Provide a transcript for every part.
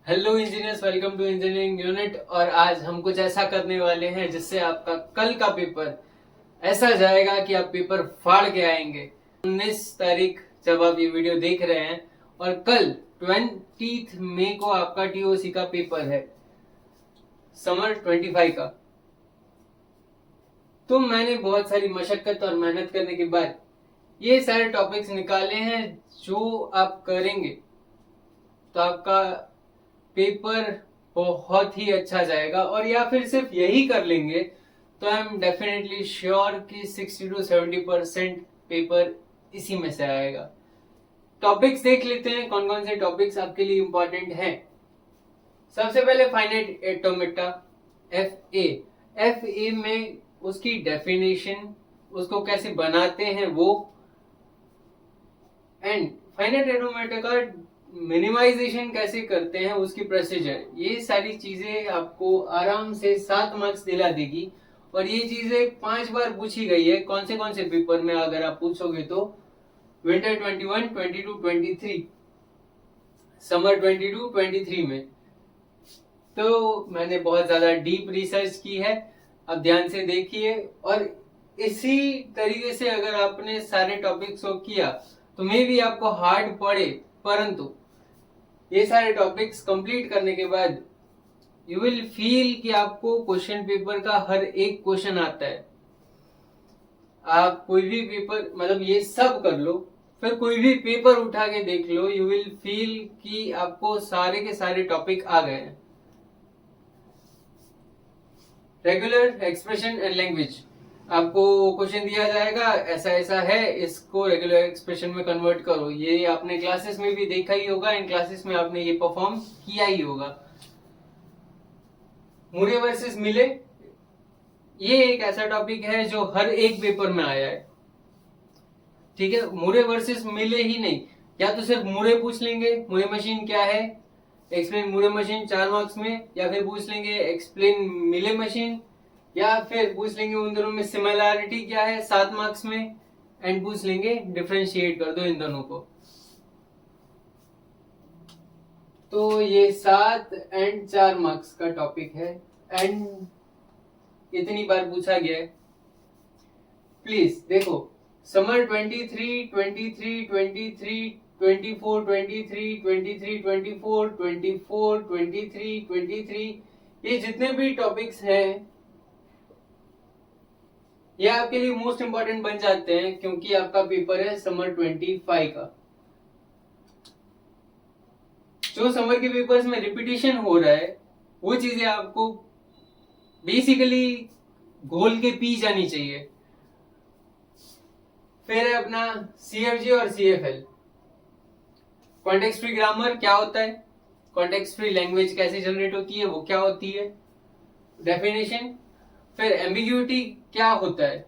Hello engineers, welcome to engineering unit. और आज हम कुछ ऐसा करने वाले हैं जिससे आपका कल का पेपर ऐसा जाएगा कि आप पेपर फाड़ के आएंगे। 19 तारीख जब आप ये वीडियो देख रहे हैं और कल 20 मई को आपका टीओसी का पेपर है, समर 25 का। तो मैंने बहुत सारी मशक्कत और मेहनत करने के बाद ये सारे टॉपिक्स निकाले हैं जो आप करेंगे तो आपका पेपर बहुत ही अच्छा जाएगा। और या फिर सिर्फ यही कर लेंगे तो आई एम डेफिनेटली श्योर कि 60 to 70% पेपर इसी में से आएगा। टॉपिक्स देख लेते हैं कौन कौन से टॉपिक्स आपके लिए इंपॉर्टेंट हैं। सबसे पहले फाइनाइट एटोमेटा, एफ ए में उसकी डेफिनेशन, उसको कैसे बनाते हैं वो, एंड फाइनाइट एटोमेटा का मिनिमाइजेशन कैसे करते हैं उसकी प्रोसीजर। ये सारी चीजें आपको आराम से 7 मार्क्स दिला देगी। और ये चीजें 5 बार पूछी गई है कौन से पेपर में, अगर आप पूछोगे तो विंटर 21, 22, 23, समर 22, 23 में। तो मैंने बहुत ज्यादा डीप रिसर्च की है, अब ध्यान से देखिए। और इसी तरीके से अगर आपने सारे टॉपिक्स को किया तो मे भी आपको हार्ड पड़े, परंतु ये सारे टॉपिक्स कंप्लीट करने के बाद यू विल फील कि आपको क्वेश्चन पेपर का हर एक क्वेश्चन आता है। आप कोई भी पेपर, मतलब ये सब कर लो, फिर कोई भी पेपर उठा के देख लो, यू विल फील कि आपको सारे के सारे टॉपिक आ गए हैं। रेगुलर एक्सप्रेशन एंड लैंग्वेज, आपको क्वेश्चन दिया जाएगा ऐसा ऐसा है, इसको रेगुलर एक्सप्रेशन में कन्वर्ट करो। ये आपने क्लासेस में भी देखा ही होगा, इन क्लासेस में आपने ये परफॉर्म किया ही होगा। मुरे वर्सेस मिले, ये एक ऐसा टॉपिक है जो हर एक पेपर में आया है। ठीक है, मुरे वर्सेस मिले ही नहीं, या तो सिर्फ मुरे पूछ लेंगे, मुरे मशीन क्या है, एक्सप्लेन मुरे मशीन 4 मार्क्स में, या फिर पूछ लेंगे एक्सप्लेन मिले मशीन, या फिर पूछ लेंगे उन दोनों में सिमिलैरिटी क्या है 7 मार्क्स में, एंड पूछ लेंगे डिफरेंशिएट कर दो इन दोनों को। तो ये 7 एंड 4 मार्क्स का टॉपिक है एंड इतनी बार पूछा गया है। प्लीज देखो, समर 23, 23, 23, 24, 23, 23, 24, 24, 23, 23, ये जितने भी टॉपिक्स हैं ये आपके लिए मोस्ट इंपॉर्टेंट बन जाते हैं, क्योंकि आपका पेपर है समर 25 का। जो समर के पेपर्स में रिपीटिशन हो रहा है वो चीजें आपको बेसिकली घोल के पी जानी चाहिए। फिर है अपना सीएफजी और सीएफएल। कॉन्टेक्स्ट फ्री ग्रामर क्या होता है, कॉन्टेक्स्ट फ्री लैंग्वेज कैसे जनरेट होती है, वो क्या होती है, डेफिनेशन। फिर एम्बिग्यूटी क्या होता है,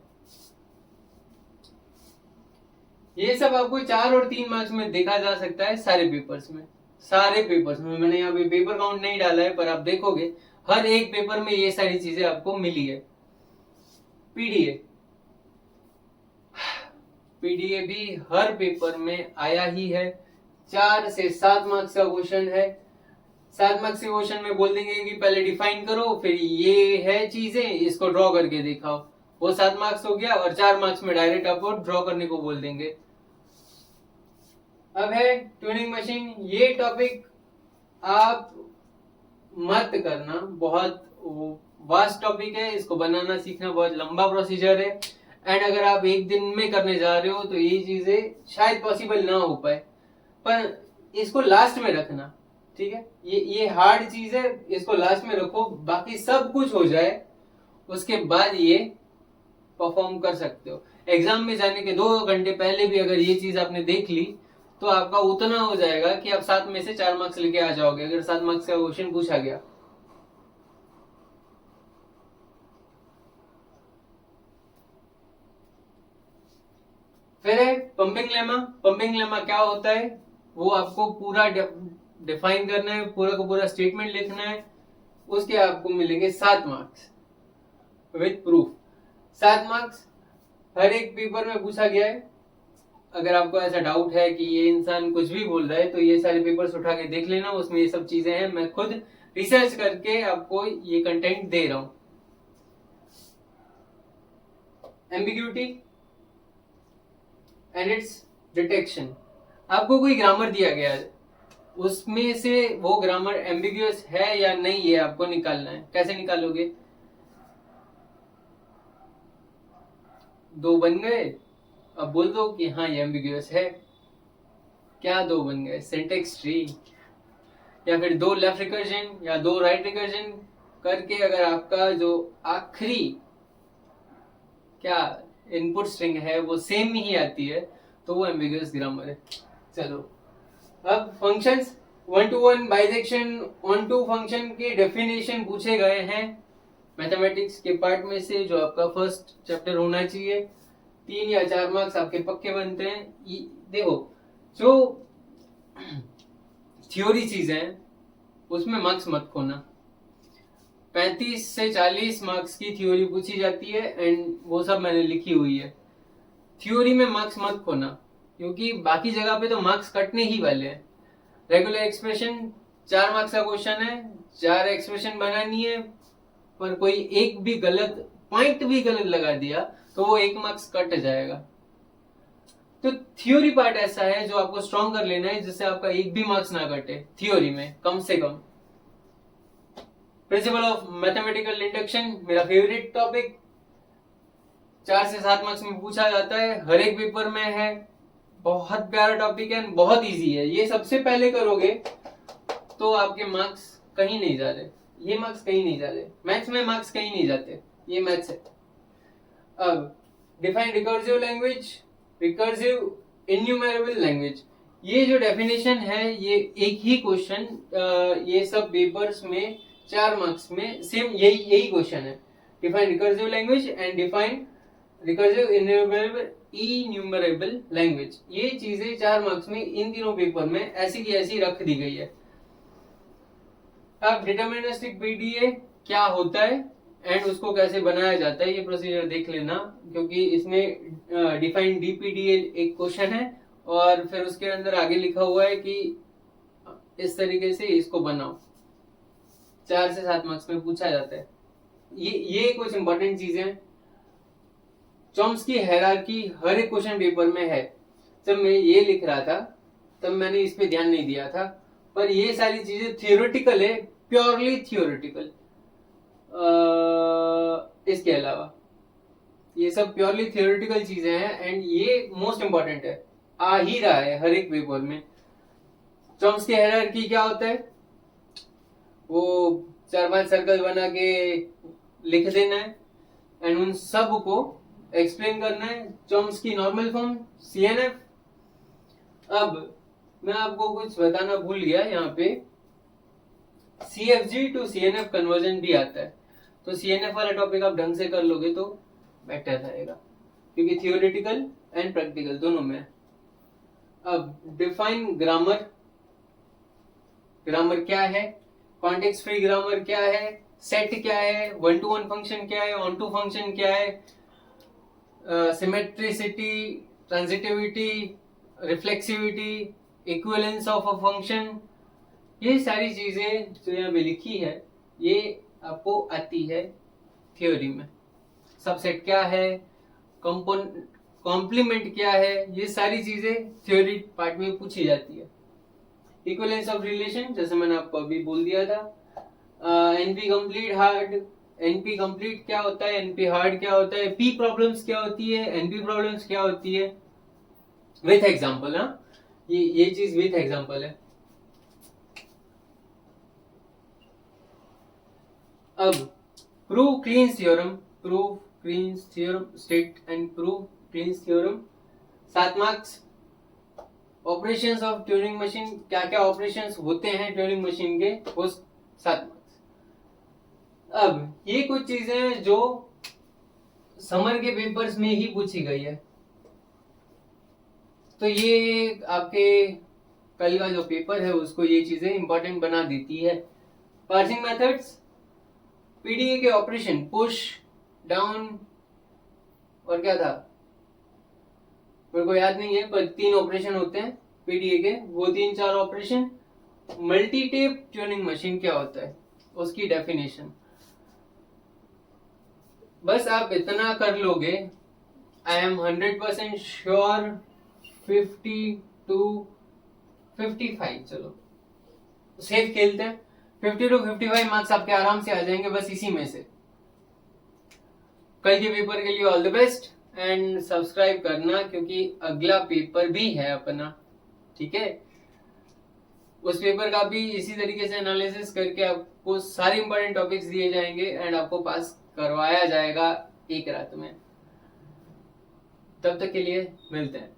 ये सब आपको 4 और 3 मार्क्स में देखा जा सकता है सारे पेपर्स में। मैंने यहाँ पे पेपर काउंट नहीं डाला है, पर आप देखोगे हर एक पेपर में ये सारी चीजें आपको मिली है। पीडीए भी हर पेपर में आया ही है। 4 से 7 मार्क्स का क्वेश्चन है। 7 मार्क्स के क्वेश्चन में बोल देंगे कि पहले डिफाइन करो, फिर ये है चीजें, इसको ड्रॉ करके दिखाओ। वो 7 मार्क्स हो गया। और 4 मार्क्स में डायरेक्ट आपको ड्रॉ करने को बोल देंगे। अब है ट्यूनिंग मशीन। ये टॉपिक आप मत करना, बहुत वास्ट टॉपिक है, इसको बनाना सीखना बहुत लंबा प्रोसीजर है। एंड अगर आप एक दिन में करने जा रहे हो तो ये चीजें शायद पॉसिबल ना हो पाए, पर इसको लास्ट में रखना। ठीक है, ये हार्ड चीज है, इसको लास्ट में रखो। बाकी सब कुछ हो जाए उसके बाद ये परफॉर्म कर सकते हो। एग्जाम में जाने के 2 घंटे पहले भी अगर ये चीज आपने देख ली तो आपका उतना हो जाएगा कि आप 7 में से 4 मार्क्स लेके आ जाओगे, अगर 7 मार्क्स का क्वेश्चन पूछा गया। फिर है पंपिंग लेमा। पंपिंग लेमा क्या होता है वो आपको पूरा डिफाइन करना है, पूरा का पूरा स्टेटमेंट लिखना है। उसके आपको मिलेंगे 7 मार्क्स विद प्रूफ। 7 मार्क्स हर एक पेपर में पूछा गया है। अगर आपको ऐसा डाउट है कि ये इंसान कुछ भी बोल रहा है, तो ये सारे पेपर्स उठा के देख लेना, उसमें ये सब चीजें हैं। मैं खुद रिसर्च करके आपको ये कंटेंट दे रहा हूं। Ambiguity and it's detection. आपको कोई ग्रामर दिया गया है, उसमें से वो ग्रामर एम्बिग्यूअस है या नहीं, ये आपको निकालना है। कैसे निकालोगे? दो बन गए, अब बोल दो कि हाँ ये एम्बिग्यूअस है। क्या दो बन गए? सिंटेक्स ट्री, या फिर दो लेफ्ट रिकर्जन या दो राइट रिकर्जन करके अगर आपका जो आखिरी क्या इनपुट स्ट्रिंग है वो सेम ही आती है, तो वो एम्बिगुअस ग्रामर है। चलो, अब functions, one to one bijection onto function के डेफिनेशन पूछे गए हैं मैथमेटिक्स के पार्ट में से, जो आपका फर्स्ट चैप्टर होना चाहिए। 3 या 4 मार्क्स आपके पक्के बनते हैं। देखो, जो थ्योरी चीजें हैं उसमें मार्क्स मत खोना। 35 से 40 मार्क्स की थ्योरी पूछी जाती है एंड वो सब मैंने लिखी हुई है। थ्योरी में मार्क्स मत खोना, क्योंकि बाकी जगह पे तो मार्क्स कटने ही वाले हैं। रेगुलर एक्सप्रेशन 4 मार्क्स का क्वेश्चन है, 4 एक्सप्रेशन बनानी है, पर कोई एक भी गलत पॉइंट भी गलत लगा दिया तो वो 1 मार्क्स कट जाएगा। तो थ्योरी पार्ट ऐसा है जो आपको स्ट्रॉन्ग कर लेना है, जिससे आपका एक भी मार्क्स ना कटे थ्योरी में कम से कम। प्रिंसिपल ऑफ मैथमेटिकल इंडक्शन मेरा फेवरेट टॉपिक, 4 से 7 मार्क्स में पूछा जाता है, हर एक पेपर में है। बहुत प्यारा टॉपिक है, बहुत इजी है। ये सबसे पहले करोगे तो आपके मार्क्स कहीं नहीं जा रहे, ये मार्क्स कहीं नहीं जा रहे। मैथ्स में मार्क्स कहीं नहीं जाते, ये मैथ्स है। अब define recursive language, recursive enumerable language. ये जो डेफिनेशन है, ये एक ही क्वेश्चन ये सब पेपर्स में 4 मार्क्स में सेम यही क्वेश्चन है। Define recursive language and define recursive enumerable language. ये चीजें 4 मार्क्स में इन तीनों पेपर में ऐसी की ऐसी रख दी गई है। अब डिटर्मिनिस्टिक पीडीए क्या होता है एंड उसको कैसे बनाया जाता है, ये प्रोसीजर देख लेना, क्योंकि इसमें डिफाइन डीपीडीए एक क्वेश्चन है और फिर उसके अंदर आगे लिखा हुआ है कि इस तरीके से इसको बनाओ। 4 से 7 मार्क्स में पूछा जाता है। ये कुछ इंपॉर्टेंट चीजें हैं। चॉम्स्की हायरार्की हर एक क्वेश्चन पेपर में है। जब मैं ये लिख रहा था तब मैंने इस पे ध्यान नहीं दिया था, पर ये सारी चीजें थियोरेटिकल है, प्योरली थियोरेटिकल। इसके अलावा ये सब प्योरली थियोरेटिकल चीजें हैं एंड ये मोस्ट इंपॉर्टेंट है, आ ही रहा है हर एक पेपर में। चॉम्स्की हायरार्की क्या होता है? वो 4-5 सर्कल बना के लिख देना है एंड उन सब को एक्सप्लेन करना है। Chomsky normal form, CNF. अब मैं आपको कुछ बताना भूल गया, यहाँ पे सीएफजी टू सीएनएफ कन्वर्जन भी आता है, तो सीएनएफ वाला टॉपिक आप ढंग से कर लोगे तो बेटर रहेगा, क्योंकि थियोरेटिकल एंड प्रैक्टिकल दोनों में। अब डिफाइन ग्रामर, ग्रामर क्या है, कॉन्टेक्स्ट फ्री ग्रामर क्या है, सेट क्या है, वन टू वन फंक्शन क्या है, ऑन टू फंक्शन क्या है, symmetricity, transitivity, reflexivity, equivalence of a function, ये सारी चीजें जो यहाँ पे लिखी है ये आपको आती है थ्योरी में। सबसेट क्या है, कॉम्प्लीमेंट क्या है, ये सारी चीजें थ्योरी पार्ट में पूछी जाती है। इक्विवेलेंस ऑफ रिलेशन जैसे मैंने आपको अभी बोल दिया था। NP complete hard, NP complete क्या होता है, एनपी हार्ड क्या होता है, पी प्रॉब्लम्स क्या होती है, एनपी प्रॉब्लम्स क्या होती है, विथ एग्जांपल। हाँ, ये चीज विथ एग्जांपल है। अब prove cleans theorem, prove cleans theorem, state and prove cleans theorem, 7 marks. Operations of Turing machine, क्या क्या ऑपरेशंस होते हैं ट्यूरिंग मशीन के, वो 7 मार्क्स। अब ये कुछ चीजें हैं जो समर के पेपर्स में ही पूछी गई है, तो ये आपके कल का जो पेपर है उसको ये चीजें इंपॉर्टेंट बना देती है। पार्सिंग मेथड्स, पीडीए के ऑपरेशन, पुश, डाउन, और क्या था, मेरे को याद नहीं है, पर 3 ऑपरेशन होते हैं पीडीए के, वो 3-4 operation. Multi tape tuning machine क्या होता है, उसकी डेफिनेशन बस आप इतना कर लोगे, आई एम 100% श्योर 50 to 55, चलो सेफ खेलते हैं, 50 to 55 मार्क्स आपके आराम से आ जाएंगे बस इसी में से। कल के पेपर के लिए all the best and subscribe करना, क्योंकि अगला पेपर भी है अपना, ठीक है। उस पेपर का भी इसी तरीके से एनालिसिस करके आपको सारे इंपॉर्टेंट टॉपिक्स दिए जाएंगे एंड आपको पास करवाया जाएगा एक रात में। तब तक के लिए मिलते हैं।